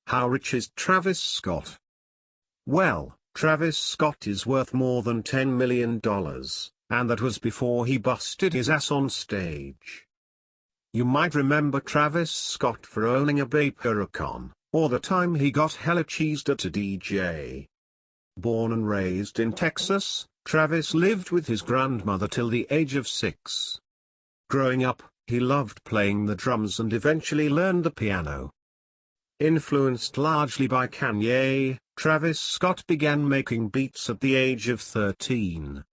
How rich is Travis Scott? Well, Travis Scott is worth more than $10 million, and that was before he busted his ass on stage. You might remember Travis Scott for owning a Bape Huracan, or the time he got hella cheesed at a DJ. Born and raised in Texas, Travis lived with his grandmother till the age of 6. Growing up, he loved playing the drums and eventually learned the piano. Influenced largely by Kanye, Travis Scott began making beats at the age of 13.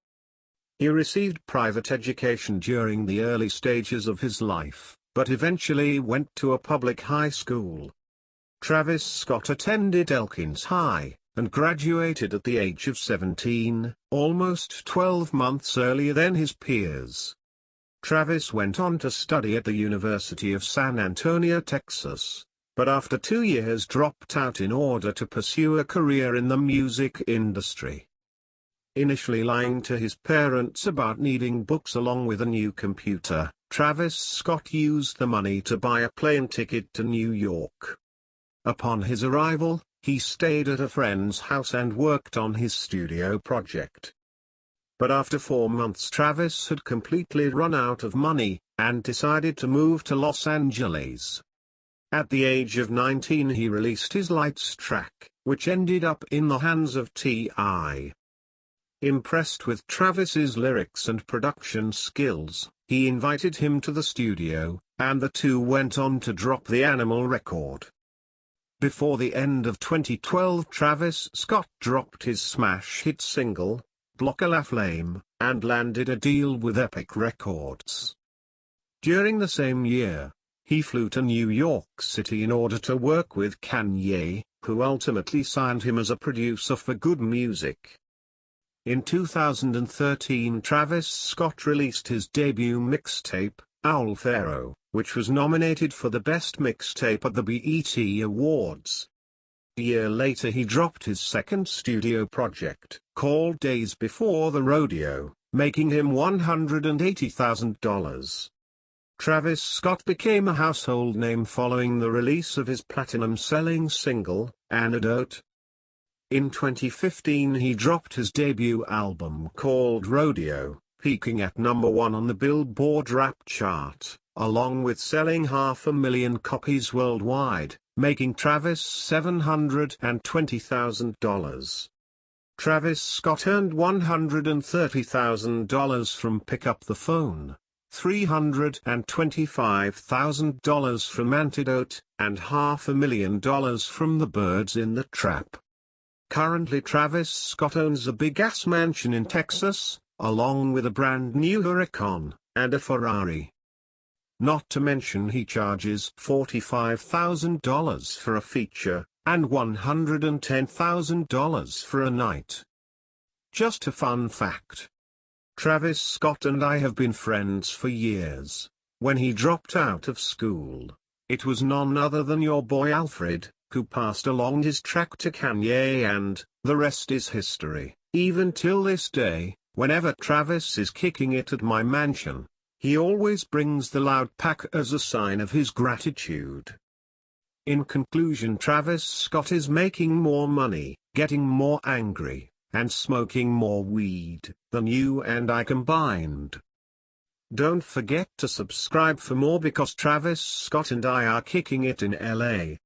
He received private education during the early stages of his life, but eventually went to a public high school. Travis Scott attended Elkins High, and graduated at the age of 17, almost 12 months earlier than his peers. Travis went on to study at the University of San Antonio, Texas, but after 2 years dropped out in order to pursue a career in the music industry. Initially lying to his parents about needing books along with a new computer, Travis Scott used the money to buy a plane ticket to New York. Upon his arrival, he stayed at a friend's house and worked on his studio project. But after 4 months Travis had completely run out of money, and decided to move to Los Angeles. At the age of 19 he released his Lights track, which ended up in the hands of T.I. Impressed with Travis's lyrics and production skills, he invited him to the studio, and the two went on to drop the Animal record. Before the end of 2012 Travis Scott dropped his smash hit single, Block a La Flame, and landed a deal with Epic Records. During the same year, he flew to New York City in order to work with Kanye, who ultimately signed him as a producer for Good Music. In 2013 Travis Scott released his debut mixtape, Owl Pharaoh, which was nominated for the Best Mixtape at the BET Awards. A year later he dropped his second studio project, called Days Before the Rodeo, making him $180,000. Travis Scott became a household name following the release of his platinum-selling single, Antidote. In 2015 he dropped his debut album called Rodeo, peaking at #1 on the Billboard Rap chart, along with selling 500,000 copies worldwide, making Travis $720,000. Travis Scott earned $130,000 from Pick Up the Phone, $325,000 from Antidote, and $500,000 from The Birds in the Trap. Currently Travis Scott owns a big-ass mansion in Texas, along with a brand new Huracan, and a Ferrari. Not to mention he charges $45,000 for a feature, and $110,000 for a night. Just a fun fact. Travis Scott and I have been friends for years. When he dropped out of school, it was none other than your boy Alfred, who passed along his track to Kanye, and the rest is history. Even till this day, whenever Travis is kicking it at my mansion, he always brings the loud pack as a sign of his gratitude. In conclusion, Travis Scott is making more money, getting more angry, and smoking more weed than you and I combined. Don't forget to subscribe for more, because Travis Scott and I are kicking it in LA.